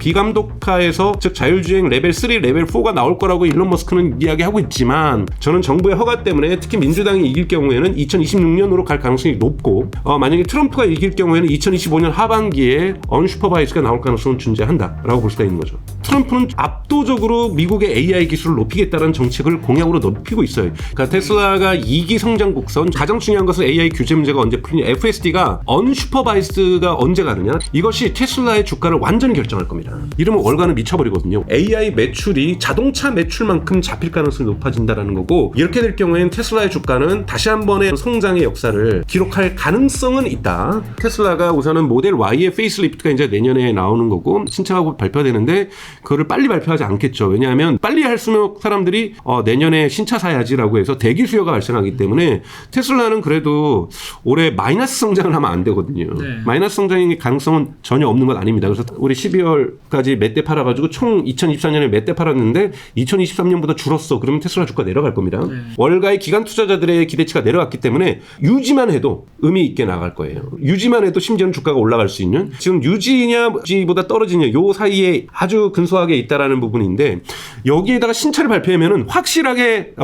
비감독화에서 즉 자율주행 레벨 3, 레벨 4가 나올 거라고 일론 머스크는 이야기하고 있지만 저는 정부의 허가 때문에 특히 민주당이 이길 경우에는 2026년으로 갈 가능성이 높고 만약에 트럼프가 이길 경우에는 2025년 하반기에 언슈퍼바이즈가 나올 가능성은 존재한다라고 볼 수가 있는 거죠. 트럼프는 압도적으로 미국의 AI 기술을 높이겠다는 정책을 공약으로 높이고 있어요. 그러니까 테슬라가 2기 성장 곡선, 가장 중요한 것은 AI 규제 문제가 언제 풀리냐, FSD가 언슈퍼바이즈가 언제 가느냐, 이것이 테슬라의 주가를 완전히 결정할 겁니다. 이러면 월가는 미쳐버리거든요. AI 매출이 자동차 매출만큼 잡힐 가능성이 높아진다는 거고, 이렇게 될 경우에는 테슬라의 주가는 다시 한 번의 성장의 역사를 기록할 가능성은 있다. 테슬라가 우선은 모델 Y의 페이스리프트가 이제 내년에 나오는 거고 신차가 발표되는데 그거를 빨리 발표하지 않겠죠. 왜냐하면 빨리 할수록 사람들이 내년에 신차 사야지라고 해서 대기 수요가 발생하기 때문에 테슬라는 그래도 올해 마이너스 성장을 하면 안 되거든요. 네. 마이너스 성장의 가능성은 전혀 없는 건 아닙니다. 그래서 우리 12월까지 몇 대 팔아가지고 총 2024년에 몇 대 팔았는데 2023년보다 줄었어. 그러면 테슬라 주가 내려갈 겁니다. 네. 월가의 기관 투자자들의 기대치가 내려갔기 때문에 유지만 해도 의미 있게 나갈 거예요. 유지만 해도 심지어는 주가가 올라갈 수 있는, 지금 유지냐 유지보다 떨어지냐 요 사이에 아주 근소하게 있다라는 부분인데, 여기에다가 신차를 발표하면은 확실하게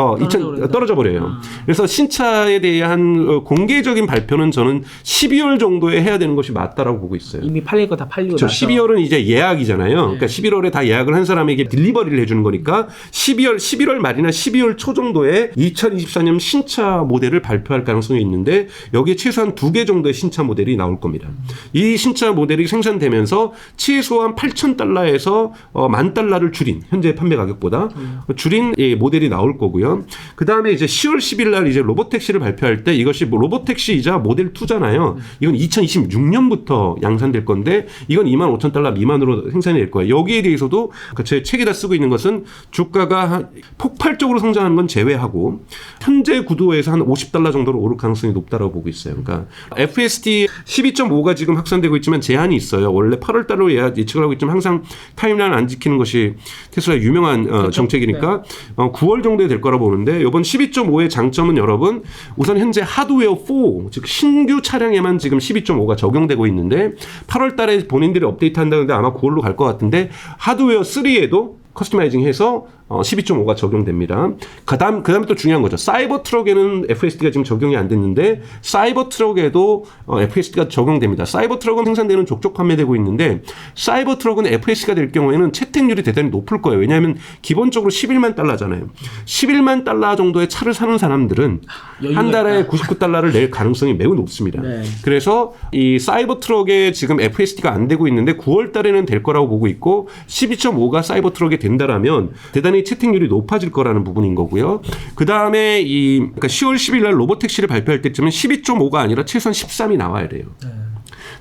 떨어져 버려요. 그래서 신차에 대한 공개적인 발표는 저는 12월 정도에 해야 되는 것이 맞다라고 보고 있어요. 이미 팔릴 거 다 팔리고 나서 12월은 이제 예약이잖아요. 그러니까 11월에 다 예약을 한 사람에게 딜리버리를 해주는 거니까 11월 말이나 12월 초 정도에 2024년 신차 모델을 발표할 가능성이 있는데, 여기에 최소한 2개 정도의 신차 모델이 나올 겁니다. 이 신차 모델이 생산되면서 최소한 $8,000에서 $10,000를 줄인, 현재 판매 가격보다 줄인 모델이 나올 거고요. 그 다음에 이제 10월 10일 날 이제 로보택시를 발표할 때, 이것이 로보택시이자 모델 2잖아요. 이건 2026년부터 양산될 건데 이건 $25,000 미만으로 생산이 될 거예요. 여기에 대해서도 제 책에다 쓰고 있는 것은 주가가 폭발적으로 성장하는 건 제외하고 현재 구도에서 한 $50 정도로 오를 가능성이 높다고 보고 있어요. 그러니까 FSD 12.5가 지금 확산되고 있지만 제한이 있어요. 원래 8월 달로 예측을 하고 있지만 항상 타임라인 안 지키는 것이 테슬라의 유명한 그렇죠? 정책이니까 네. 9월 정도에 될 거라 보는데, 이번 12.5의 장점은 여러분 우선 현재 하드웨어 4, 즉 신규 차량에만 지금 12.5가 적용되고 있는데 8월 달에 본인들이 업데이트 한다는데 아마 9월로 갈 것 같은데, 하드웨어 3에도 커스터마이징해서 12.5가 적용됩니다. 그 다음에 또 중요한 거죠. 사이버 트럭에는 FSD가 지금 적용이 안 됐는데 사이버 트럭에도 FSD가 적용됩니다. 사이버 트럭은 생산되는 족족 판매되고 있는데 사이버 트럭은 FSD가 될 경우에는 채택률이 대단히 높을 거예요. 왜냐하면 기본적으로 $110,000잖아요. $110,000 정도의 차를 사는 사람들은 한 달에 $99를 낼 가능성이 매우 높습니다. 네. 그래서 이 사이버 트럭에 지금 FSD가 안 되고 있는데 9월 달에는 될 거라고 보고 있고, 12.5가 사이버 트럭에 된다라면 대단히 채택률이 높아질 거라는 부분인 거고요. 그 다음에 그러니까 10월 10일 날 로보택시를 발표할 때쯤은 12.5가 아니라 최소한 13이 나와야 돼요. 네.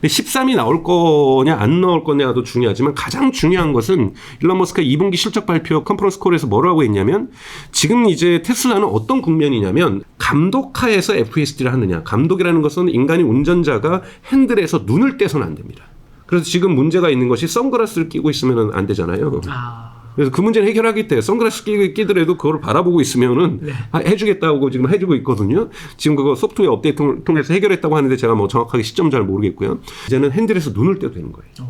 근데 13이 나올 거냐 안 나올 거냐도 중요하지만 가장 중요한 것은 일론 머스크가 2분기 실적 발표 컨퍼런스 콜에서 뭐라고 했냐면, 지금 이제 테슬라는 어떤 국면이냐면 감독하에서 FSD를 하느냐. 감독이라는 것은 인간이 운전자가 핸들에서 눈을 떼서는 안 됩니다. 그래서 지금 문제가 있는 것이 선글라스를 끼고 있으면 안 되잖아요. 그래서 그 문제를 해결하기 때문에 선글라스 끼더라도 그걸 바라보고 있으면은 네. 해주겠다고 지금 해주고 있거든요. 지금 그거 소프트웨어 업데이트를 통해서 해결했다고 하는데 제가 뭐 정확하게 시점 잘 모르겠고요. 이제는 핸들에서 눈을 떼도 되는 거예요.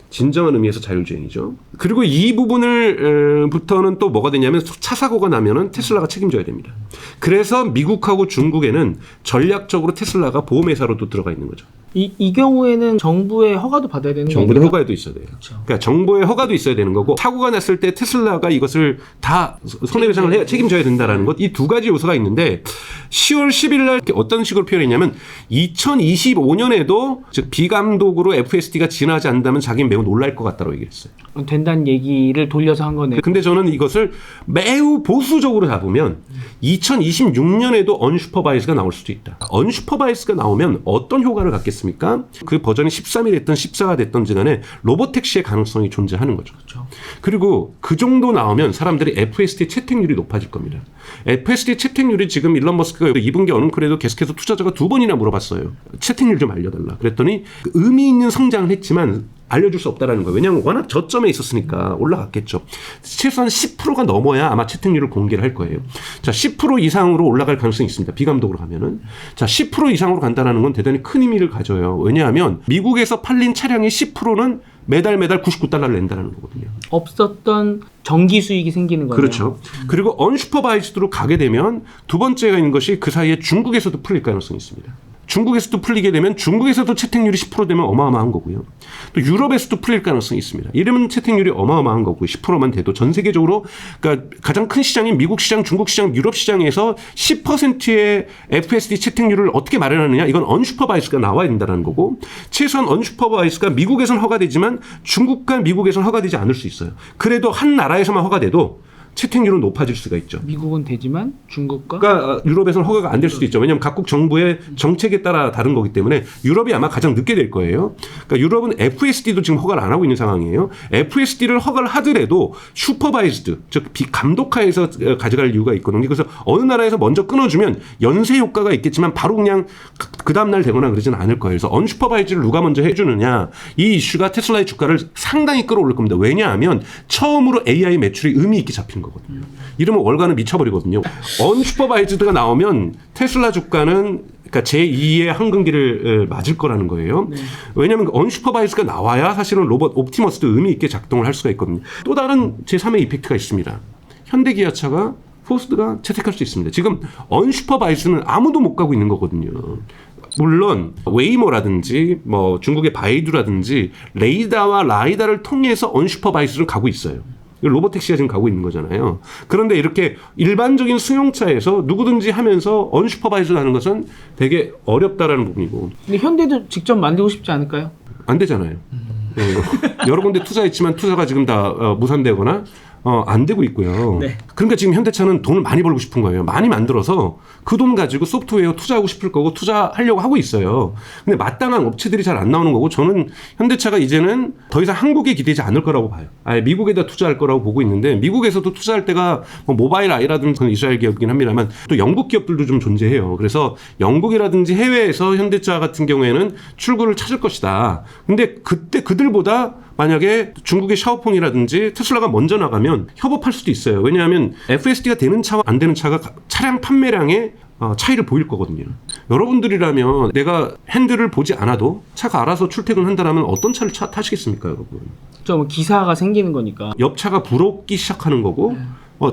진정한 의미에서 자율주행이죠. 그리고 이 부분부터는 또 뭐가 되냐면 차 사고가 나면은 테슬라가 책임져야 됩니다. 그래서 미국하고 중국에는 전략적으로 테슬라가 보험회사로도 들어가 있는 거죠. 이 경우에는 정부의 허가도 받아야 되는 거죠. 정부의 허가도 있어야 돼요. 그렇죠. 그러니까 정부의 허가도 있어야 되는 거고, 사고가 났을 때 테슬라가 이것을 다 손해배상을 책임져야 된다라는 것, 이 두 가지 요소가 있는데 10월 10일 날 어떤 식으로 표현했냐면 2025년에도 즉 비감독으로 FSD가 진화하지 않는다면 자기는 매우 놀랄 것 같다고 얘기했어요. 된다는 얘기를 돌려서 한 거네요. 근데 저는 이것을 매우 보수적으로 잡으면 2026년에도 언슈퍼바이즈가 나올 수도 있다. 언슈퍼바이즈가 나오면 어떤 효과를 갖겠습니까? 그 버전이 13이 됐든 14가 됐든지 간에 로보택시의 가능성이 존재하는 거죠. 그렇죠. 그리고 그 정도 나오면 사람들이 FSD 채택률이 높아질 겁니다. FSD 채택률이 지금 일론 머스크가 2분기 어닝콜에도 계속해서 투자자가 2번이나 물어봤어요. 채택률 좀 알려달라. 그랬더니 의미 있는 성장을 했지만 알려줄 수 없다라는 거예요. 왜냐하면 워낙 저점에 있었으니까 올라갔겠죠. 최소한 10%가 넘어야 아마 채택률을 공개를 할 거예요. 자, 10% 이상으로 올라갈 가능성이 있습니다. 비감독으로 가면은. 자, 10% 이상으로 간다는 건 대단히 큰 의미를 가져요. 왜냐하면 미국에서 팔린 차량의 10%는 매달 99달러를 낸다는 거거든요. 없었던 정기 수익이 생기는 거예요. 그렇죠. 그리고 언슈퍼바이즈드로 가게 되면 두 번째가 있는 것이 그 사이에 중국에서도 풀릴 가능성이 있습니다. 중국에서도 풀리게 되면 중국에서도 채택률이 10% 되면 어마어마한 거고요. 또 유럽에서도 풀릴 가능성이 있습니다. 이러면 채택률이 어마어마한 거고요. 10%만 돼도 전 세계적으로 그러니까 가장 큰 시장인 미국 시장, 중국 시장, 유럽 시장에서 10%의 FSD 채택률을 어떻게 마련하느냐 이건 언슈퍼바이스가 나와야 된다는 거고 최소한 언슈퍼바이스가 미국에서는 허가되지만 중국과 미국에서는 허가되지 않을 수 있어요. 그래도 한 나라에서만 허가돼도 채택률은 높아질 수가 있죠. 미국은 되지만 중국과 그러니까 유럽에서는 허가가 안 될 수도 있죠. 왜냐하면 각국 정부의 정책에 따라 다른 거기 때문에 유럽이 아마 가장 늦게 될 거예요. 그러니까 유럽은 FSD도 지금 허가를 안 하고 있는 상황이에요. FSD를 허가를 하더라도 슈퍼바이즈드, 즉 감독하에서 가져갈 이유가 있거든요. 그래서 어느 나라에서 먼저 끊어주면 연쇄 효과가 있겠지만 바로 그냥 그 다음날 되거나 그러지는 않을 거예요. 그래서 언슈퍼바이즈를 누가 먼저 해주느냐 이 이슈가 테슬라의 주가를 상당히 끌어올릴 겁니다. 왜냐하면 처음으로 AI 매출이 의미 있게 잡힌 거거든요. 이러면 월가는 미쳐버리거든요. 언슈퍼바이즈드가 나오면 테슬라 주가는 그러니까 제2의 황금기를 맞을 거라는 거예요. 네. 왜냐하면 언슈퍼바이즈가 나와야 사실은 로봇 옵티머스도 의미 있게 작동을 할 수가 있거든요. 또 다른 제3의 이펙트가 있습니다. 현대기아차가 포스드가 채택할 수 있습니다. 지금 언슈퍼바이즈는 아무도 못 가고 있는 거거든요. 물론 웨이모라든지 뭐 중국의 바이두라든지 레이다와 라이다를 통해서 언슈퍼바이즈를 가고 있어요. 로보택시가 지금 가고 있는 거잖아요. 그런데 이렇게 일반적인 승용차에서 누구든지 하면서 언슈퍼바이즈를 하는 것은 되게 어렵다라는 부분이고. 근데 현대도 직접 만들고 싶지 않을까요? 안 되잖아요. 여러 군데 투자했지만 투자가 지금 다 무산되거나 안 되고 있고요. 네. 그러니까 지금 현대차는 돈을 많이 벌고 싶은 거예요. 많이 만들어서 그 돈 가지고 소프트웨어 투자하고 싶을 거고 투자하려고 하고 있어요. 근데 마땅한 업체들이 잘 안 나오는 거고 저는 현대차가 이제는 더 이상 한국에 기대지 않을 거라고 봐요. 아예 미국에다 투자할 거라고 보고 있는데 미국에서도 투자할 때가 뭐 모바일 아이라든지 이스라엘 기업이긴 합니다만 또 영국 기업들도 좀 존재해요. 그래서 영국이라든지 해외에서 현대차 같은 경우에는 출구를 찾을 것이다. 근데 그때 그들보다 만약에 중국의 샤오퐁이라든지 테슬라가 먼저 나가면 협업할 수도 있어요. 왜냐하면 FSD가 되는 차와 안 되는 차가 차량 판매량에 차이를 보일 거거든요. 여러분들이라면 내가 핸들을 보지 않아도 차가 알아서 출퇴근한다라면 어떤 차를 타시겠습니까, 여러분? 좀 기사가 생기는 거니까. 옆차가 불었기 시작하는 거고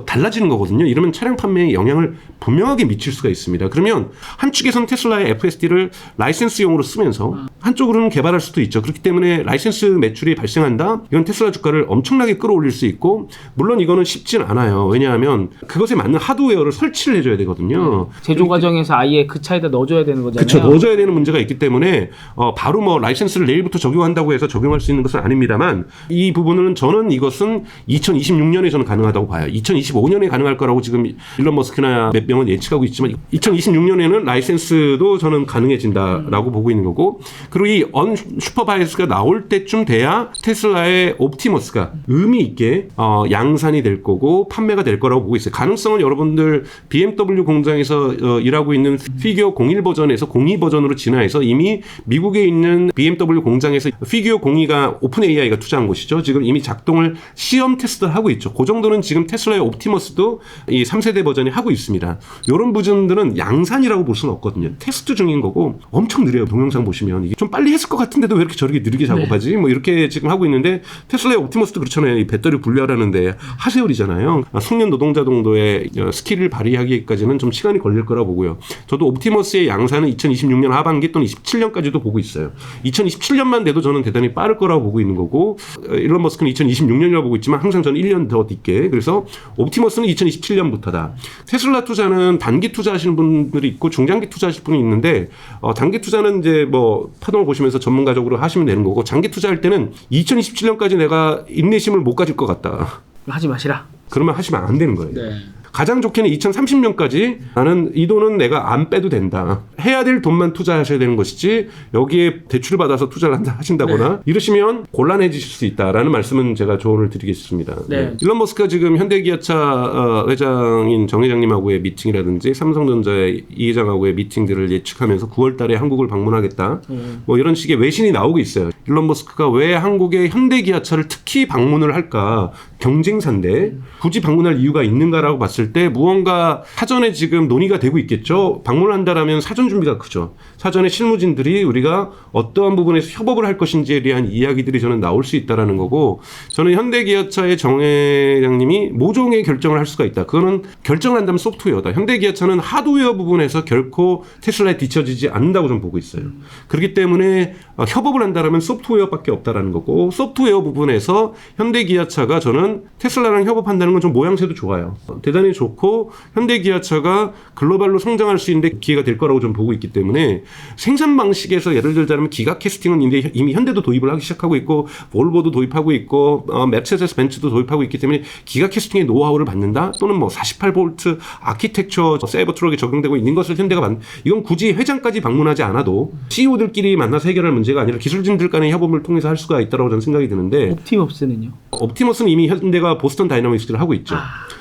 달라지는 거거든요. 이러면 차량 판매에 영향을 분명하게 미칠 수가 있습니다. 그러면 한쪽에서는 테슬라의 FSD를 라이센스용으로 쓰면서 한쪽으로는 개발할 수도 있죠. 그렇기 때문에 라이센스 매출이 발생한다? 이건 테슬라 주가를 엄청나게 끌어올릴 수 있고 물론 이거는 쉽진 않아요. 왜냐하면 그것에 맞는 하드웨어를 설치를 해줘야 되거든요. 제조 과정에서 아예 그 차에다 넣어줘야 되는 거잖아요. 그렇죠. 넣어줘야 되는 문제가 있기 때문에 바로 뭐 라이센스를 내일부터 적용한다고 해서 적용할 수 있는 것은 아닙니다만 이 부분은 저는 이것은 2026년에 저는 가능하다고 봐요. 2025년에 가능할 거라고 지금 일론 머스크나 몇 명은 예측하고 있지만 2026년에는 라이센스도 저는 가능해진다라고 보고 있는 거고 그리고 이 언슈퍼바이즈가 나올 때쯤 돼야 테슬라의 옵티머스가 의미 있게 양산이 될 거고 판매가 될 거라고 보고 있어요. 가능성은 여러분들 BMW 공장에서 일하고 있는 피규어 01 버전에서 02 버전으로 진화해서 이미 미국에 있는 BMW 공장에서 피규어 02가 오픈 AI가 투자한 곳이죠. 지금 이미 작동을 시험 테스트를 하고 있죠. 그 정도는 지금 테슬라의 옵티머스도 이 3세대 버전이 하고 있습니다. 이런 부분들은 양산이라고 볼 수는 없거든요. 테스트 중인 거고 엄청 느려요. 동영상 보시면 이게 좀 빨리 했을 것 같은데도 왜 이렇게 저렇게 느리게 작업하지? 뭐 이렇게 지금 하고 있는데 테슬라의 옵티머스도 그렇잖아요. 이 배터리 분리하라는데 하세요리잖아요. 숙련 노동자 정도의 스킬을 발휘하기까지는 좀 시간이 걸릴 거라고 보고요. 저도 옵티머스의 양산은 2026년 하반기 또는 27년까지도 보고 있어요. 2027년만 돼도 저는 대단히 빠를 거라고 보고 있는 거고 일론 머스크는 2026년이라고 보고 있지만 항상 저는 1년 더 뒤게 그래서 옵티머스는 2027년부터다. 테슬라 투자는 단기 투자하시는 분들이 있고 중장기 투자하실 분이 있는데 단기 투자는 이제 뭐 파동을 보시면서 전문가적으로 하시면 되는 거고 장기 투자할 때는 2027년까지 내가 인내심을 못 가질 것 같다. 하지 마시라. 그러면 하시면 안 되는 거예요. 네. 가장 좋게는 2030년까지 나는 이 돈은 내가 안 빼도 된다. 해야 될 돈만 투자하셔야 되는 것이지 여기에 대출을 받아서 투자를 하신다거나 네. 이러시면 곤란해지실 수 있다라는 말씀은 제가 조언을 드리겠습니다. 네. 일론 머스크가 지금 현대기아차 회장인 정 회장님하고의 미팅이라든지 삼성전자의 이 회장하고의 미팅들을 예측하면서 9월 달에 한국을 방문하겠다. 뭐 이런 식의 외신이 나오고 있어요. 일론 머스크가 왜 한국의 현대기아차를 특히 방문을 할까? 경쟁사인데 굳이 방문할 이유가 있는가라고 봤을 때 무언가 사전에 지금 논의가 되고 있겠죠. 방문한다라면 사전 준비가 크죠. 사전에 실무진들이 우리가 어떠한 부분에서 협업을 할 것인지에 대한 이야기들이 저는 나올 수 있다라는 거고, 저는 현대기아차의 정 회장님이 모종의 결정을 할 수가 있다. 그거는 결정을 한다면 소프트웨어다. 현대기아차는 하드웨어 부분에서 결코 테슬라에 뒤처지지 않는다고 좀 보고 있어요. 그렇기 때문에 협업을 한다면 소프트웨어밖에 없다라는 거고, 소프트웨어 부분에서 현대기아차가 저는 테슬라랑 협업한다는 건 좀 모양새도 좋아요. 대단히 좋고 현대기아차가 글로벌로 성장할 수 있는 기회가 될 거라고 좀 보고 있기 때문에, 생산 방식에서 예를 들자면 기가 캐스팅은 이미 현대도 도입을 하기 시작하고 있고 볼보도 도입하고 있고 메르세데스 벤츠도 도입하고 있기 때문에 기가 캐스팅의 노하우를 받는다, 또는 뭐 48V 아키텍처 세이버 트럭에 적용되고 있는 것을 현대가 이건 굳이 회장까지 방문하지 않아도 CEO들끼리 만나서 해결할 문제가 아니라 기술진들 간의 협업을 통해서 할 수가 있다고 저는 생각이 드는데, 옵티머스는요? 옵티머스는 이미 현대가 보스턴 다이나믹스를 하고 있죠.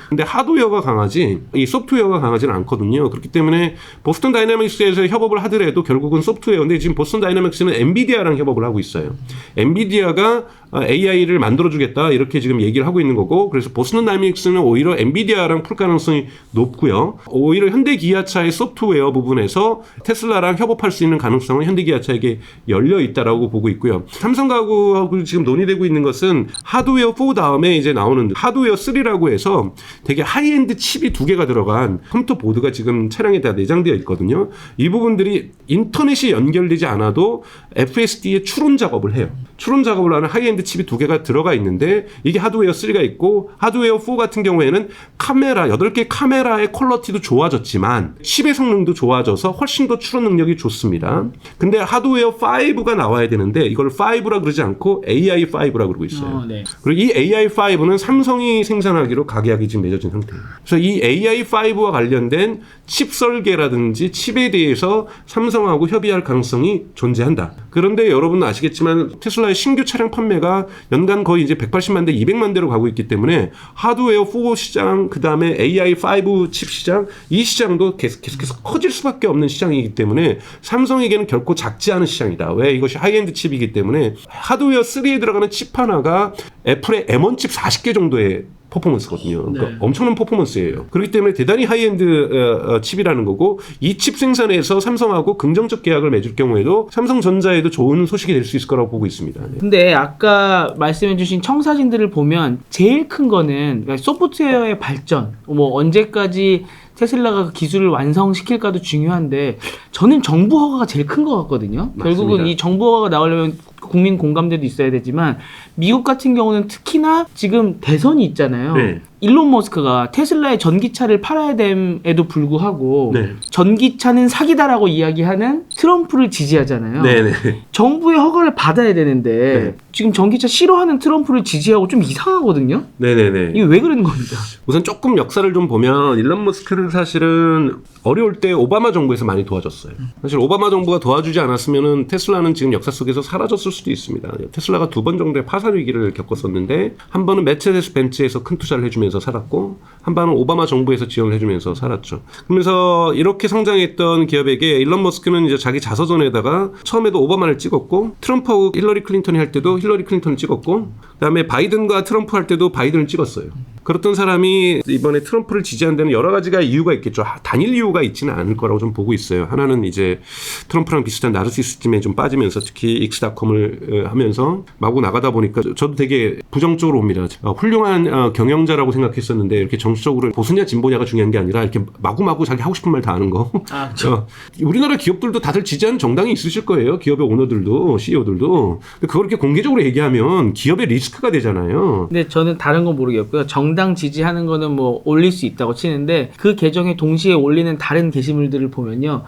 근데 하드웨어가 강하지 이 소프트웨어가 강하지는 않거든요. 그렇기 때문에 보스턴 다이나믹스에서 협업을 하더라도 결국은 소프트웨어인데, 지금 보스턴 다이나믹스는 엔비디아랑 협업을 하고 있어요. 엔비디아가 AI를 만들어주겠다 이렇게 지금 얘기를 하고 있는 거고, 그래서 보스턴 다이나믹스는 오히려 엔비디아랑 풀 가능성이 높고요. 오히려 현대기아차의 소프트웨어 부분에서 테슬라랑 협업할 수 있는 가능성은 현대기아차에게 열려 있다라고 보고 있고요. 삼성가구하고 지금 논의되고 있는 것은 하드웨어 4 다음에 이제 나오는 하드웨어 3라고 해서 되게 하이엔드 칩이 2개가 들어간 컴퓨터 보드가 지금 차량에 다 내장되어 있거든요. 이 부분들이 인터넷이 연결되지 않아도 FSD에 추론 작업을 해요. 추론 작업을 하는 하이엔드 칩이 2개가 들어가 있는데, 이게 하드웨어 3가 있고, 하드웨어 4 같은 경우에는 카메라 8개 카메라의 퀄리티도 좋아졌지만 칩의 성능도 좋아져서 훨씬 더 추론 능력이 좋습니다. 근데 하드웨어 5가 나와야 되는데 이걸 5라 그러지 않고 AI5라 그러고 있어요. 네. 그리고 이 AI5는 삼성이 생산하기로 가계약이 지금 맺어진 상태예요. 그래서 이 AI5와 관련된 칩 설계라든지 칩에 대해서 삼성하고 협의할 가능성이 존재한다. 그런데 여러분 아시겠지만 테슬라의 신규 차량 판매가 연간 거의 이제 180만 대, 200만 대로 가고 있기 때문에 하드웨어 4 시장, 그 다음에 AI5 칩 시장, 이 시장도 계속해서 커질 수밖에 없는 시장이기 때문에 삼성에게는 결코 작지 않은 시장이다. 왜? 이것이 하이엔드 칩이기 때문에 하드웨어 3에 들어가는 칩 하나가 애플의 M1 칩 40개 정도의 퍼포먼스거든요. 그러니까 네. 엄청난 퍼포먼스예요. 그렇기 때문에 대단히 하이엔드 칩이라는 거고, 이 칩 생산에서 삼성하고 긍정적 계약을 맺을 경우에도 삼성전자에도 좋은 소식이 될 수 있을 거라고 보고 있습니다. 네. 근데 아까 말씀해주신 청사진들을 보면 제일 큰 거는 그러니까 소프트웨어의 발전, 뭐 언제까지 테슬라가 그 기술을 완성시킬까도 중요한데, 저는 정부 허가가 제일 큰 것 같거든요. 맞습니다. 결국은 이 정부 허가가 나오려면 국민 공감대도 있어야 되지만, 미국 같은 경우는 특히나 지금 대선이 있잖아요. 네. 일론 머스크가 테슬라의 전기차를 팔아야 됨에도 불구하고 네. 전기차는 사기다라고 이야기하는 트럼프를 지지하잖아요. 네네. 정부의 허가를 받아야 되는데 네. 지금 전기차 싫어하는 트럼프를 지지하고 좀 이상하거든요. 네네네. 이게 왜 그러는 겁니까? 우선 조금 역사를 좀 보면 일론 머스크는 사실은 어려울 때 오바마 정부에서 많이 도와줬어요. 사실 오바마 정부가 도와주지 않았으면은 테슬라는 지금 역사 속에서 사라졌을 수도 있습니다. 테슬라가 2번 정도의 파산 위기를 겪었었는데, 한 번은 메르세데스 벤츠에서 큰 투자를 해주면서 살았고, 한 번은 오바마 정부에서 지원을 해주면서 살았죠. 그러면서 이렇게 성장했던 기업에게 일론 머스크는 이제 자기 자서전에다가 처음에도 오바마를 찍었고, 트럼프하고 힐러리 클린턴이 할 때도 힐러리 클린턴을 찍었고, 그다음에 바이든과 트럼프 할 때도 바이든을 찍었어요. 그렇던 사람이 이번에 트럼프를 지지한 데는 여러 가지가 이유가 있겠죠. 단일 이유가 있지는 않을 거라고 좀 보고 있어요. 하나는 이제 트럼프랑 비슷한 나르시시즘에 좀 빠지면서, 특히 익스닷컴을 하면서 마구 나가다 보니까 저도 되게 부정적으로 봅니다. 훌륭한 경영자라고 생각했었는데, 이렇게 정치적으로 보수냐 진보냐가 중요한 게 아니라 이렇게 마구마구 자기 하고 싶은 말 다 하는 거. 우리나라 기업들도 다들 지지하는 정당이 있으실 거예요. 기업의 오너들도, CEO들도. 근데 그걸 이렇게 공개적으로 얘기하면 기업의 리스크가 되잖아요. 근데 저는 다른 건 모르겠고요. 정당 지지하는 거는 뭐 올릴 수 있다고 치는데, 그 계정에 동시에 올리는 다른 게시물들을 보면요.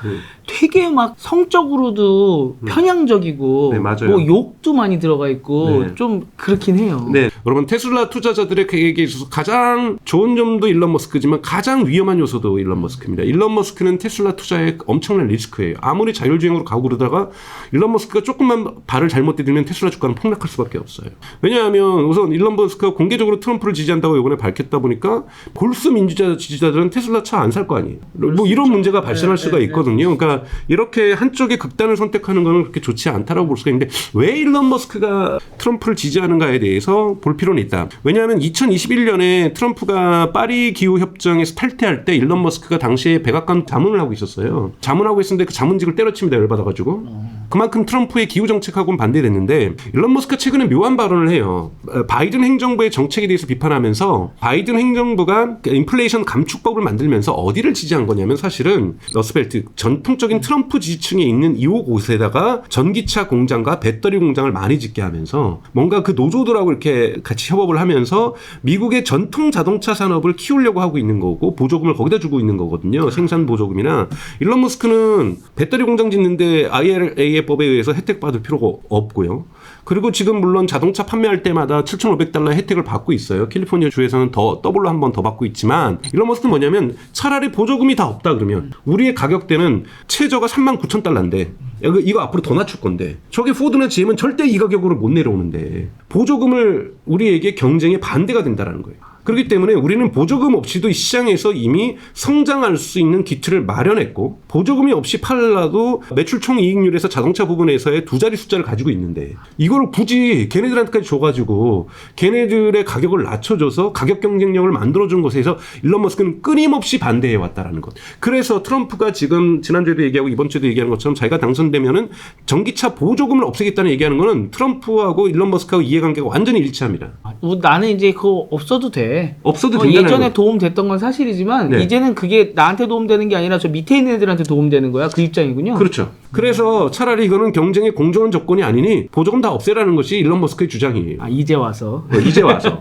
되게 막 성적으로도 편향적이고, 네, 맞아요. 뭐 욕도 많이 들어가 있고, 네. 좀 그렇긴 해요. 네, 여러분 테슬라 투자자들에게 있어서 가장 좋은 점도 일론 머스크지만 가장 위험한 요소도 일론 머스크입니다. 일론 머스크는 테슬라 투자에 엄청난 리스크예요. 아무리 자율주행으로 가고 그러다가 일론 머스크가 조금만 발을 잘못 디디면 테슬라 주가는 폭락할 수밖에 없어요. 왜냐하면 우선 일론 머스크가 공개적으로 트럼프를 지지한다고 이번에 밝혔다 보니까 골수 민주자 지지자들은 테슬라 차 안 살 거 아니에요. 뭐 이런 문제가 발생할 수가 있거든요. 그러니까 이렇게 한쪽의 극단을 선택하는 것은 그렇게 좋지 않다라고 볼 수가 있는데, 왜 일론 머스크가 트럼프를 지지하는가에 대해서 볼 필요는 있다. 왜냐하면 2021년에 트럼프가 파리 기후 협정에서 탈퇴할 때 일론 머스크가 당시에 백악관 자문을 하고 있었어요. 자문하고 있었는데 그 자문직을 때려칩니다. 열받아가지고. 그만큼 트럼프의 기후 정책하고는 반대됐는데 일론 머스크가 최근에 묘한 발언을 해요. 바이든 행정부의 정책에 대해서 비판하면서 바이든 행정부가 인플레이션 감축법을 만들면서 어디를 지지한 거냐면 사실은 러스벨트 전통적인 트럼프 지지층에 있는 2호 곳에다가 전기차 공장과 배터리 공장을 많이 짓게 하면서 뭔가 그 노조들하고 이렇게 같이 협업을 하면서 미국의 전통 자동차 산업을 키우려고 하고 있는 거고 보조금을 거기다 주고 있는 거거든요. 생산 보조금이나. 일론 머스크는 배터리 공장 짓는데 IRA법에 의해서 혜택 받을 필요가 없고요. 그리고 지금 물론 자동차 판매할 때마다 $7,500 혜택을 받고 있어요. 캘리포니아 주에서는 더 더블로 한 번 더 받고 있지만 일론 머스크는 뭐냐면 차라리 보조금이 다 없다 그러면 우리의 가격대는 최저가 $39,000인데 이거 앞으로 더 낮출 건데 저게 포드나 GM은 절대 이 가격으로 못 내려오는데 보조금을 우리에게 경쟁에 반대가 된다는 거예요. 그렇기 때문에 우리는 보조금 없이도 이 시장에서 이미 성장할 수 있는 기틀을 마련했고 보조금이 없이 팔라도 매출 총이익률에서 자동차 부분에서의 두 자리 숫자를 가지고 있는데 이걸 굳이 걔네들한테까지 줘가지고 걔네들의 가격을 낮춰줘서 가격 경쟁력을 만들어준 것에서 일론 머스크는 끊임없이 반대해왔다라는 것. 그래서 트럼프가 지금 지난주에도 얘기하고 이번 주에도 얘기하는 것처럼 자기가 당선되면은 전기차 보조금을 없애겠다는 얘기하는 거는 트럼프하고 일론 머스크하고 이해관계가 완전히 일치합니다. 나는 이제 그거 없어도 돼. 없어도 된다는 예전에 거. 도움됐던 건 사실이지만 네. 이제는 그게 나한테 도움되는 게 아니라 저 밑에 있는 애들한테 도움되는 거야. 그 입장이군요. 그렇죠. 그래서 차라리 이거는 경쟁의 공정한 조건이 아니니 보조금 다 없애라는 것이 일론 머스크의 주장이에요. 이제 와서. 이제 와서.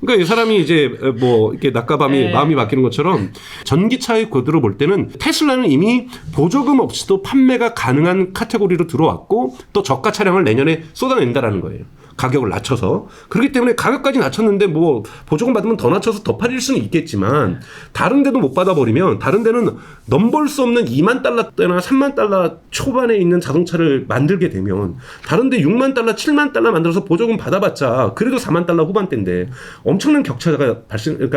그러니까 이 사람이 이제 뭐 이렇게 낮과 밤이 마음이 바뀌는 것처럼 전기차의 코드로 볼 때는 테슬라는 이미 보조금 없이도 판매가 가능한 카테고리로 들어왔고 또 저가 차량을 내년에 쏟아낸다라는 거예요. 가격을 낮춰서. 그렇기 때문에 가격까지 낮췄는데 뭐 보조금 받으면 더 낮춰서 더 팔릴 수는 있겠지만 다른 데도 못 받아버리면 다른 데는 넘볼 수 없는 $20,000대나 $30,000 초반에 있는 자동차를 만들게 되면 다른 데 $60,000, $70,000 만들어서 보조금 받아봤자 그래도 $40,000 후반대인데 엄청난 격차가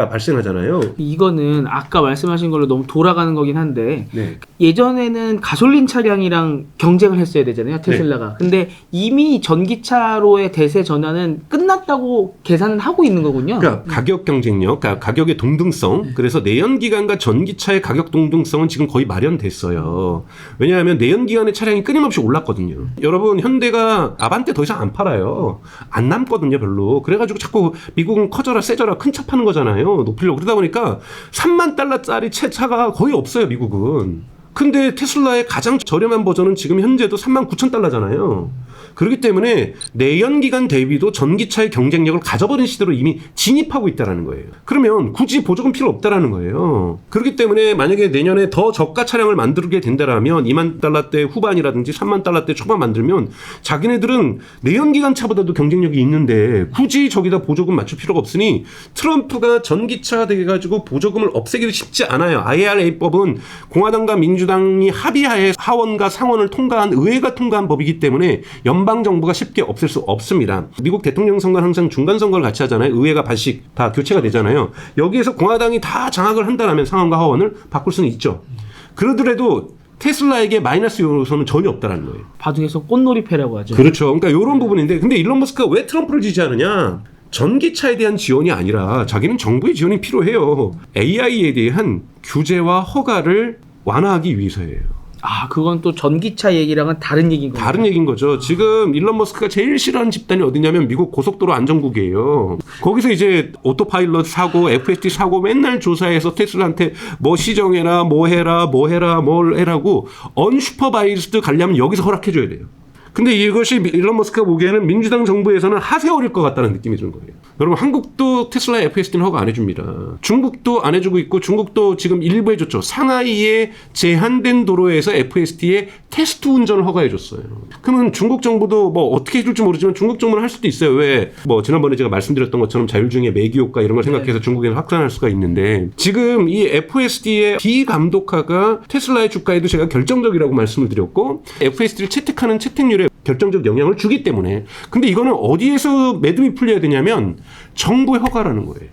발생하잖아요. 이거는 아까 말씀하신 걸로 너무 돌아가는 거긴 한데 네. 예전에는 가솔린 차량이랑 경쟁을 했어야 되잖아요. 테슬라가. 근데 이미 전기차로의 대세 전환은 끝났다고 계산은 하고 있는 거군요. 그러니까 가격 경쟁력, 그러니까 가격의 동등성. 그래서 내연기관과 전기차의 가격 동등성은 지금 거의 마련됐어요. 왜냐하면 내연기관의 차량이 끊임없이 올랐거든요. 여러분 현대가 아반떼 더 이상 안 팔아요. 안 남거든요 별로. 그래가지고 자꾸 미국은 커져라 세져라 큰 차 파는 거잖아요. 높이려고. 그러다 보니까 $30,000짜리 차가 거의 없어요 미국은. 근데 테슬라의 가장 저렴한 버전은 지금 현재도 $39,000잖아요. 그렇기 때문에 내연기관 대비도 전기차의 경쟁력을 가져버린 시대로 이미 진입하고 있다는 거예요. 그러면 굳이 보조금 필요 없다라는 거예요. 그렇기 때문에 만약에 내년에 더 저가 차량을 만들게 된다라면 $20,000대 후반이라든지 $30,000대 초반 만들면 자기네들은 내연기관 차보다도 경쟁력이 있는데 굳이 저기다 보조금 맞출 필요가 없으니 트럼프가 전기차가 돼가지고 보조금을 없애기도 쉽지 않아요. IRA법은 공화당과 민주당이 합의하에 하원과 상원을 통과한 의회가 통과한 법이기 때문에 연방정부가 쉽게 없앨 수 없습니다. 미국 대통령 선거는 항상 중간선거를 같이 하잖아요. 의회가 반씩 다 교체가 되잖아요. 여기에서 공화당이 다 장악을 한다면 상원과 하원을 바꿀 수는 있죠. 그러더라도 테슬라에게 마이너스 요소는 전혀 없다는 거예요. 바둑에서 꽃놀이패라고 하죠. 그렇죠. 그러니까 이런 부분인데 근데 일론 머스크가 왜 트럼프를 지지하느냐? 전기차에 대한 지원이 아니라 자기는 정부의 지원이 필요해요. AI에 대한 규제와 허가를 완화하기 위해서예요. 그건 또 전기차 얘기랑은 다른 얘기인 거예요. 다른 얘기인 거죠. 지금 일론 머스크가 제일 싫어하는 집단이 어디냐면 미국 고속도로 안전국이에요. 거기서 이제 오토파일럿 사고, FSD 사고 맨날 조사해서 테슬라한테 뭐 시정해라, 뭐 해라, 뭘 해라고 언슈퍼바이즈드 가려면 여기서 허락해줘야 돼요. 근데 이것이 일론 머스크가 보기에는 민주당 정부에서는 하세월일 것 같다는 느낌이 드는 거예요. 여러분 한국도 테슬라 FSD는 허가 안 해줍니다. 중국도 안 해주고 있고 중국도 지금 일부 해줬죠. 상하이의 제한된 도로에서 FSD의 테스트 운전을 허가해줬어요. 그러면 중국 정부도 뭐 어떻게 해줄지 모르지만 중국 정부는 할 수도 있어요. 왜? 뭐 지난번에 제가 말씀드렸던 것처럼 자율주행의 매기효과 이런 걸 생각해서 중국에는 확산할 수가 있는데 지금 이 FSD의 비감독화가 테슬라의 주가에도 제가 결정적이라고 말씀을 드렸고 FSD를 채택하는 채택률에 결정적 영향을 주기 때문에. 근데 이거는 어디에서 매듭이 풀려야 되냐면 정부의 허가라는 거예요.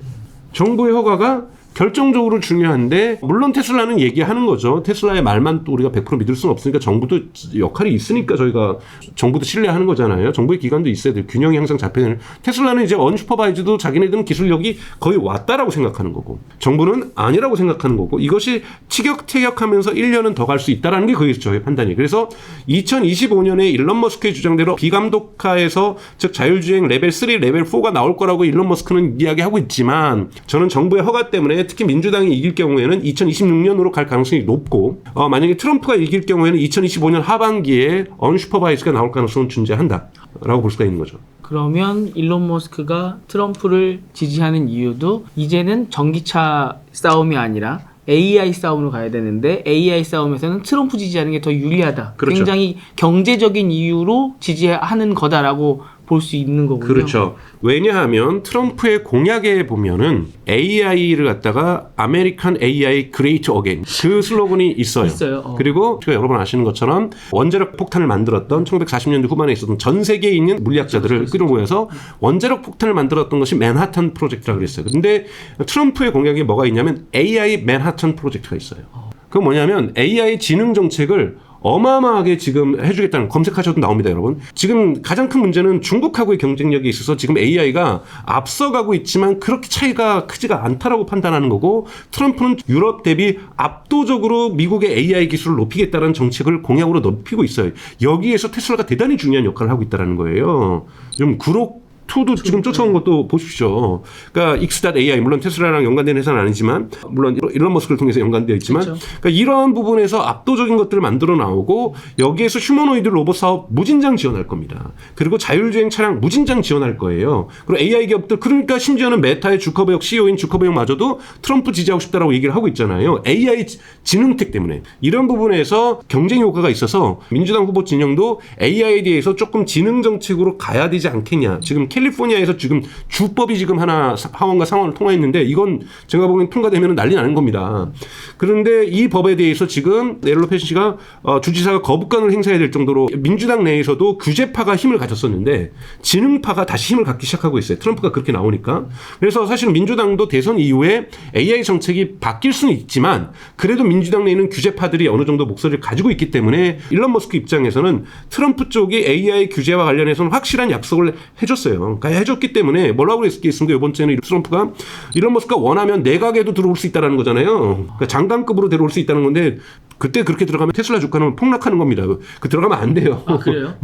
정부의 허가가 결정적으로 중요한데 물론 테슬라는 얘기하는 거죠. 테슬라의 말만 또 우리가 100% 믿을 수는 없으니까 정부도 역할이 있으니까 저희가 정부도 신뢰하는 거잖아요. 정부의 기관도 있어야 돼요. 균형이 항상 잡혀야 되는. 테슬라는 이제 언슈퍼바이즈도 자기네들은 기술력이 거의 왔다라고 생각하는 거고 정부는 아니라고 생각하는 거고 이것이 티격태격하면서 1년은 더 갈 수 있다라는 게 그게 저의 판단이에요. 그래서 2025년에 일론 머스크의 주장대로 비감독화에서 즉 자율주행 레벨 3, 레벨 4가 나올 거라고 일론 머스크는 이야기하고 있지만 저는 정부의 허가 때문에 특히 민주당이 이길 경우에는 2026년으로 갈 가능성이 높고 만약에 트럼프가 이길 경우에는 2025년 하반기에 언슈퍼바이즈가 나올 가능성은 존재한다라고 볼 수가 있는 거죠. 그러면 일론 머스크가 트럼프를 지지하는 이유도 이제는 전기차 싸움이 아니라 AI 싸움으로 가야 되는데 AI 싸움에서는 트럼프 지지하는 게 더 유리하다. 그렇죠. 굉장히 경제적인 이유로 지지하는 거다라고 볼 수 있는 거군요. 그렇죠. 왜냐하면 트럼프의 공약에 보면은 AI를 갖다가 American AI Great Again 그 슬로건이 있어요. 그리고 여러분 아시는 것처럼 원자력 폭탄을 만들었던 1940년대 후반에 있었던 전 세계에 있는 물리학자들을 끌어모여서 원자력 폭탄을 만들었던 것이 맨하탄 프로젝트라고 그랬어요. 근데 트럼프의 공약에 뭐가 있냐면 AI 맨하탄 프로젝트가 있어요. 그건 뭐냐면 AI 지능 정책을 어마어마하게 지금 해주겠다는 검색하셔도 나옵니다, 여러분. 지금 가장 큰 문제는 중국하고의 경쟁력에 있어서 지금 AI가 앞서가고 있지만 그렇게 차이가 크지가 않다라고 판단하는 거고 트럼프는 유럽 대비 압도적으로 미국의 AI 기술을 높이겠다는 정책을 공약으로 높이고 있어요. 여기에서 테슬라가 대단히 중요한 역할을 하고 있다는 거예요. 좀 그렇고 투도 지금 쫓아온 것도 보십시오. 그러니까 X.AI 물론 테슬라랑 연관된 회사는 아니지만 물론 일론 머스크를 통해서 연관되어 있지만 그렇죠. 그러니까 이러한 부분에서 압도적인 것들을 만들어 나오고 여기에서 휴머노이드 로봇 사업 무진장 지원할 겁니다. 그리고 자율주행 차량 무진장 지원할 거예요. 그리고 AI 기업들 그러니까 심지어는 메타의 주커버역 CEO인 주커버역마저도 트럼프 지지하고 싶다라고 얘기를 하고 있잖아요. AI 지능택 때문에 이런 부분에서 경쟁 효과가 있어서 민주당 후보 진영도 AI에 대해서 조금 지능 정책으로 가야 되지 않겠냐. 지금 캘리포니아에서 지금 주법이 지금 하나 하원과 상원을 통과했는데 이건 제가 보기엔 통과되면 난리 나는 겁니다. 그런데 이 법에 대해서 지금 네일로 패시가 주지사가 거부권을 행사해야 될 정도로 민주당 내에서도 규제파가 힘을 가졌었는데 지능파가 다시 힘을 갖기 시작하고 있어요. 트럼프가 그렇게 나오니까. 그래서 사실 민주당도 대선 이후에 AI 정책이 바뀔 수는 있지만 그래도 민주당 내에는 규제파들이 어느 정도 목소리를 가지고 있기 때문에 일론 머스크 입장에서는 트럼프 쪽이 AI 규제와 관련해서는 확실한 약속을 해줬어요. 그러니까 해줬기 때문에 뭐라고 했겠습니까? 이번 주에는 트럼프가 일론 머스크가 원하면 내각에도 들어올 수 있다는 거잖아요. 그러니까 장관급으로 들어올 수 있다는 건데 그때 그렇게 들어가면 테슬라 주가는 폭락하는 겁니다. 그 들어가면 안 돼요. 아, 그래요?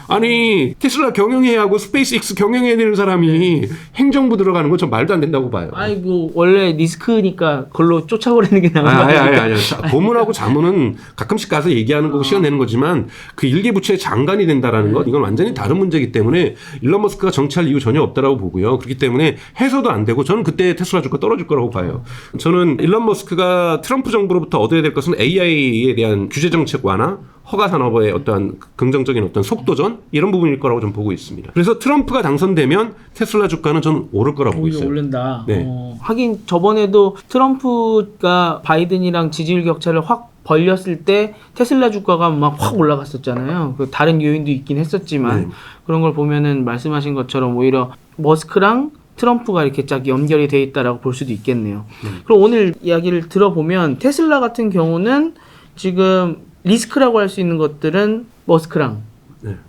아니 테슬라 경영해야 하고 스페이스X 경영해야 되는 사람이 행정부 들어가는 건 전 말도 안 된다고 봐요. 아니 뭐 원래 리스크니까 그걸로 쫓아오라는 게 나온 거예요. 아니. 고문하고 자문은 가끔씩 가서 얘기하는 거고 시간 내는 거지만 그 일개 부처의 장관이 된다라는 것 이건 완전히 다른 문제이기 때문에 일론 머스크가 정치할 이유 전혀 없다라고 보고요. 그렇기 때문에 해서도 안 되고 저는 그때 테슬라 주가 떨어질 거라고 봐요. 저는 일론 머스크가 트럼프 정부로부터 얻어야 될 것은 AI에 대한 규제 정책 완화, 허가 산업의 어떠한 긍정적인 어떤 속도전 이런 부분일 거라고 좀 보고 있습니다. 그래서 트럼프가 당선되면 테슬라 주가는 저는 오를 거라고 보고 있어요. 오른다. 네. 하긴 저번에도 트럼프가 바이든이랑 지지율 격차를 확 벌렸을 때 테슬라 주가가 막 확 올라갔었잖아요. 그 다른 요인도 있긴 했었지만 그런 걸 보면은 말씀하신 것처럼 오히려 머스크랑 트럼프가 이렇게 쫙 연결이 돼 있다라고 볼 수도 있겠네요. 그럼 오늘 이야기를 들어보면 테슬라 같은 경우는 지금 리스크라고 할 수 있는 것들은 머스크랑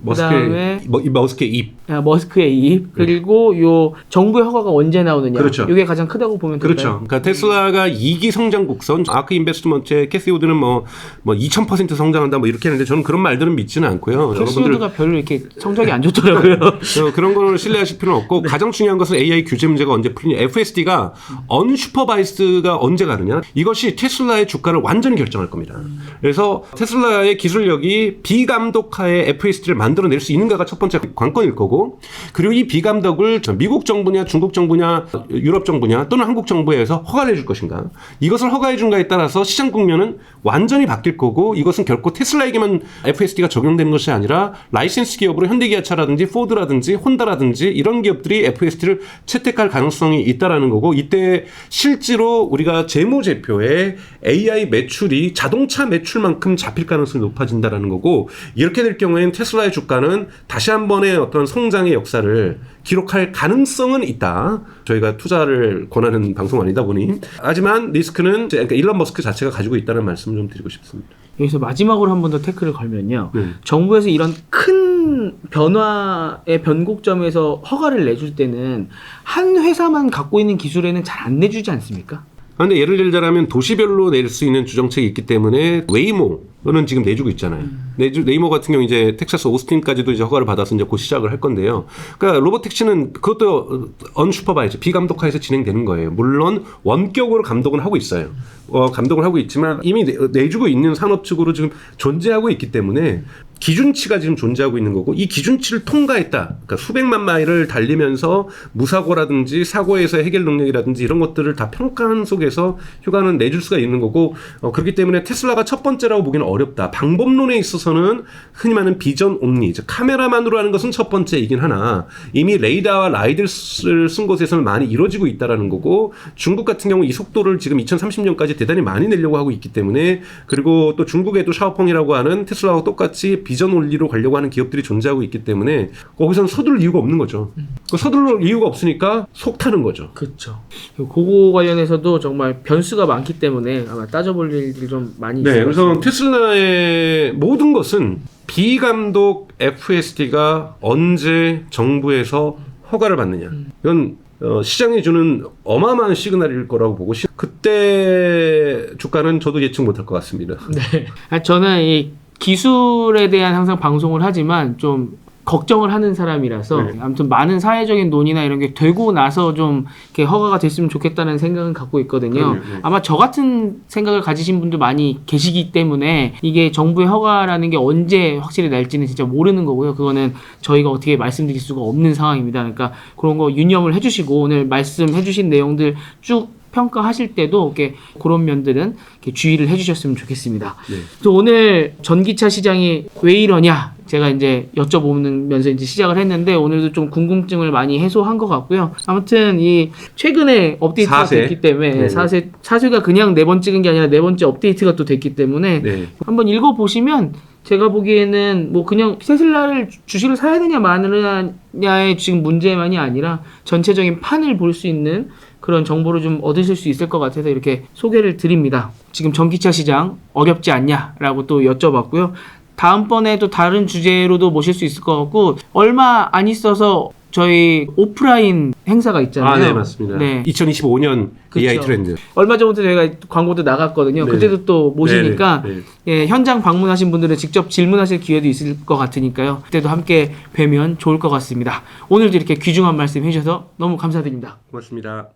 그다음에 머스크의 입. 머스크의 입 그리고 요 정부의 허가가 언제 나오느냐. 그렇죠. 이게 가장 크다고 보면 될까요? 그렇죠. 그러니까 테슬라가 2기 성장 곡선, 아크 인베스트먼트의 캐시 우드는 뭐 2000% 성장한다 뭐 이렇게 하는데 저는 그런 말들은 믿지는 않고요. 캐시 우드가 별로 이렇게 성적이 안 좋더라고요. 그런 거를 신뢰하실 필요는 없고 가장 중요한 것은 AI 규제 문제가 언제 풀리냐. FSD가 언슈퍼바이스가 언제 가느냐. 이것이 테슬라의 주가를 완전히 결정할 겁니다. 그래서 테슬라의 기술력이 비감독하에 FSD를 만들어낼 수 있는가가 첫 번째 관건일 거고 그리고 이 비감독을 미국 정부냐 중국 정부냐 유럽 정부냐 또는 한국 정부에서 허가를 해줄 것인가 이것을 허가해 준가에 따라서 시장 국면은 완전히 바뀔 거고 이것은 결코 테슬라에게만 FSD가 적용되는 것이 아니라 라이센스 기업으로 현대기아차라든지 포드라든지 혼다라든지 이런 기업들이 FSD를 채택할 가능성이 있다라는 거고 이때 실제로 우리가 재무제표에 AI 매출이 자동차 매출만큼 잡힐 가능성이 높아진다라는 거고 이렇게 될 경우에는 테슬라의 주가는 다시 한 번의 어떤 성장의 역사를 주가를 기록할 가능성은 있다. 저희가 투자를 권하는 방송 아니다 보니. 하지만 리스크는 그러니까 일론 머스크 자체가 가지고 있다는 말씀을 좀 드리고 싶습니다. 여기서 마지막으로 한 번 더 태클을 걸면요. 네. 정부에서 이런 큰 변화의 변곡점에서 허가를 내줄 때는 한 회사만 갖고 있는 기술에는 잘 안 내주지 않습니까? 그런데 예를 들자면 도시별로 낼 수 있는 주정책이 있기 때문에 웨이모는 지금 내주고 있잖아요. 웨이모 같은 경우 이제 텍사스 오스틴까지도 이제 허가를 받아서 이제 곧 시작을 할 건데요. 그러니까 로보택시는 그것도 언슈퍼바이저 비감독하에서 진행되는 거예요. 물론 원격으로 감독은 하고 있어요. 감독을 하고 있지만 이미 내주고 있는 산업 측으로 지금 존재하고 있기 때문에 기준치가 지금 존재하고 있는 거고 이 기준치를 통과했다. 그러니까 수백만 마일을 달리면서 무사고라든지 사고에서의 해결 능력이라든지 이런 것들을 다 평가한 속에서 휴가는 내줄 수가 있는 거고 그렇기 때문에 테슬라가 첫 번째라고 보기는 어렵다. 방법론에 있어서는 흔히 말하는 비전 온리, 즉 카메라만으로 하는 것은 첫 번째이긴 하나 이미 레이더와 라이드를 쓴 곳에서는 많이 이루어지고 있다라는 거고 중국 같은 경우 이 속도를 지금 2030년까지 대단히 많이 내려고 하고 있기 때문에 그리고 또 중국에도 샤오펑이라고 하는 테슬라와 똑같이 비전 원리로 가려고 하는 기업들이 존재하고 있기 때문에 거기서는 서두를 이유가 없는 거죠. 그 서두를 이유가 없으니까 속 타는 거죠. 그렇죠. 그거 관련해서도 정말 변수가 많기 때문에 아마 따져볼 일들이 좀 많이 있어요. 네, 그래서 테슬라의 모든 것은 비감독 FSD가 언제 정부에서 허가를 받느냐. 이건 시장에 주는 어마어마한 시그널일 거라고 보고 그때 주가는 저도 예측 못할 것 같습니다. 네. 저는 이 기술에 대한 항상 방송을 하지만 좀 걱정을 하는 사람이라서 네. 아무튼 많은 사회적인 논의나 이런 게 되고 나서 좀 이렇게 허가가 됐으면 좋겠다는 생각은 갖고 있거든요. 아마 저 같은 생각을 가지신 분들 많이 계시기 때문에 이게 정부의 허가라는 게 언제 확실히 날지는 진짜 모르는 거고요. 그거는 저희가 어떻게 말씀드릴 수가 없는 상황입니다. 그러니까 그런 거 유념을 해주시고 오늘 말씀해주신 내용들 쭉 평가하실 때도 이렇게 그런 면들은 이렇게 주의를 해주셨으면 좋겠습니다. 네. 또 오늘 전기차 시장이 왜 이러냐 제가 이제 여쭤보면서 이제 시작을 했는데 오늘도 좀 궁금증을 많이 해소한 것 같고요. 아무튼 이 최근에 업데이트가 4세. 됐기 때문에 네. 4세가 그냥 4번 찍은 게 아니라 4번째 업데이트가 또 됐기 때문에 네. 한번 읽어보시면 제가 보기에는 뭐 그냥 테슬라를 주식을 사야 되냐 마느냐의 지금 문제만이 아니라 전체적인 판을 볼 수 있는 그런 정보를 좀 얻으실 수 있을 것 같아서 이렇게 소개를 드립니다. 지금 전기차 시장 어렵지 않냐라고 또 여쭤봤고요. 다음번에도 다른 주제로도 모실 수 있을 것 같고 얼마 안 있어서 저희 오프라인 행사가 있잖아요. 네, 맞습니다. 네. 2025년 그쵸. AI 트렌드. 얼마 전부터 저희가 광고도 나갔거든요. 네. 그때도 또 모시니까 네, 네. 예, 현장 방문하신 분들은 직접 질문하실 기회도 있을 것 같으니까요. 그때도 함께 뵈면 좋을 것 같습니다. 오늘도 이렇게 귀중한 말씀 해주셔서 너무 감사드립니다. 고맙습니다.